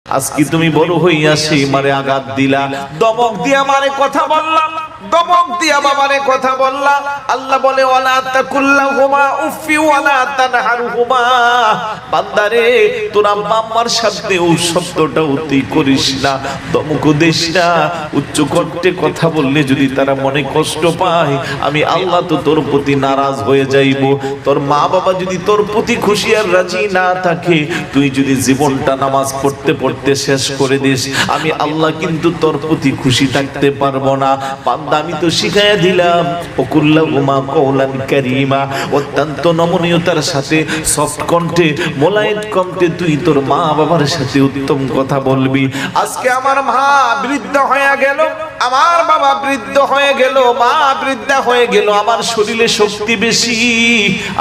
আজকে তুমি বড় হইয়া সেই মারে আঘাত দিলা, দমক দিয়া মারে কথা বললাম, দমক দিয়া বাবারে কথা বললা। আল্লাহ বলে ওয়ালা তাকুল্লাহুমা উফি ওয়ালা তানহারহুমা। বান্দারে তোর আম্মা আম্মার সাথে ও শব্দটা উতি করিস না, দমক দিস না। উচ্চ কণ্ঠে কথা বললে যদি তারা মনে কষ্ট পায়, আমি আল্লাহ তো তোর প্রতি নারাজ হয়ে যাইব। তোর মা বাবা যদি তোর প্রতি খুশি আর রাজি না থাকে, তুই যদি জীবনটা নামাজ পড়তে পড়তে শেষ করে দিস, আমি আল্লাহ কিন্তু তোর প্রতি খুশি থাকতে পারবো না। বান্দা আমি তো শিখাইয়া দিলাম ওকুল্লাহুমা কওলান কারীমা, অত্যন্ত নমনীয়তার সাথে সফট কণ্ঠে মোলায়েম কণ্ঠে তুই তোর মা বাবার সাথে উত্তম কথা বলবি। আজকে আমার মা বৃদ্ধ হয়ে গেল, আমার বাবা বৃদ্ধ হয়ে গেল, মা বৃদ্ধা হয়ে গেল, আমার শরীরে শক্তি বেশি,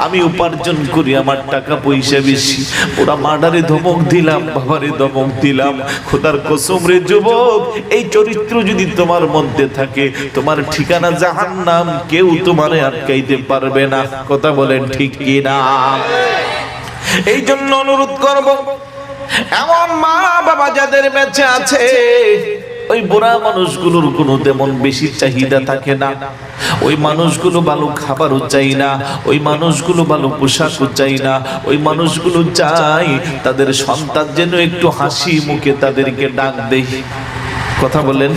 আমি উপার্জন করি, আমার টাকা পয়সা বেশি, ওরা মাডারে ধমক দিলাম, বাবারে ধমক দিলাম। খোদার কসম রে যুবক, এই চরিত্র যদি তোমার মধ্যে থাকে, তোমার ঠিকানা জাহান্নাম, কেউ তোমারে আটকাইতে পারবে না। কথা বলেন ঠিক কি না? এই জন্য অনুরোধ করব, এমন মা বাবা যাদের বেঁচে আছে, ওই বুড়া মানুষগুলোর কোনো তেমন বেশি চাহিদা থাকে না, ওই মানুষগুলো ভালো খাবারও চাই না, ওই মানুষগুলো ভালো পোশাকও চাই না, ওই মানুষগুলো চাই তাদের সন্তান যেন একটু হাসি মুখে তাদেরকে ডাক দেয়। কথা বলেন,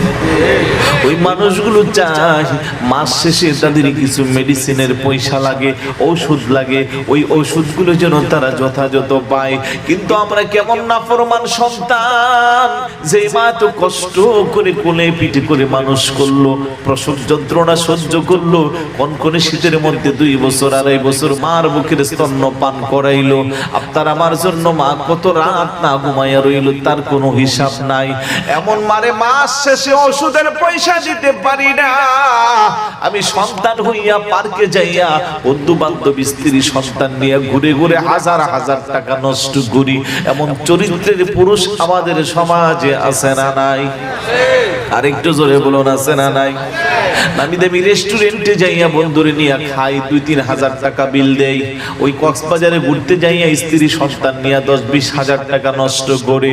ওই মানুষগুলো চায় মাস শেষে তাদের কিছু মেডিসিনের পয়সা লাগে, ওষুধ লাগে, ওই ওষুধগুলো যেন তারা যথাযথ পায়। কিন্তু আমরা কেমন নাফরমান সন্তান, যে মা তো কষ্ট করে কোলে পিঠে করে মানুষ করলো, প্রসব যন্ত্রণা সহ্য করলো, কনকনে শীতের মধ্যে 2 বছর 2.5 বছর মার বুকের স্তন্য পান করাইলো। আপনার আমার জন্য মা কত রাত না ঘুমাইয়া রইল, তার কোনো হিসাব নাই। এমন মারে মাস শেষে ওষুধের পয়সা দিতে পারি না। আমি সন্তান হইয়া পার্কে যাইয়া বন্ধু বান্ধব স্ত্রী সন্তান নিয়ে ঘুরে ঘুরে হাজার হাজার টাকা নষ্ট করি। এমন চরিত্রের পুরুষ আমাদের সমাজে আছে না নাই? আরেকটু জোরে বলুন, আছে না নাই? আমি দামি রেস্টুরেন্টে যাইয়া বন্ধুরে নিয়ে খাই, 2-3 হাজার টাকা বিল দেই। ওই কক্সবাজারে ঘুরতে যাইয়া স্ত্রী সন্তান নিয়ে 10-20 হাজার টাকা নষ্ট করে।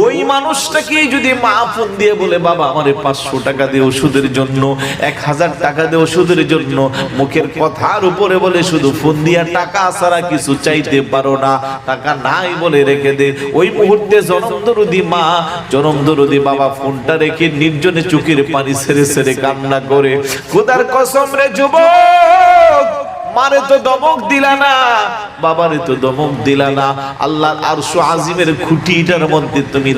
ওই মানুষটাকে যদি মা ফোন দিয়ে বলে, বাবা আমারে 500 টাকা দে ওষুধের জন্য, 1000 টাকা দে ওষুধের জন্য, মুখের কথার উপরে বলে শুধু ফোন দিয়া টাকা ছাড়া কিছু চাইতে পারো না, টাকা নাই বলে রেখে দে। ওই মুহূর্তে জনমদরদি মা, জনমদরদি বাবা ফোনটা রেখে নির্জনে চোখের পানি ছেড়ে ছেড়ে কান্না করে। খোদার কসম রে যুবক, মারে তো দমক দিলা না, বাবারে তো দমক দিলা না, আল্লাহর আরশ আজিমের খুঁটিটার মধ্যে তুমি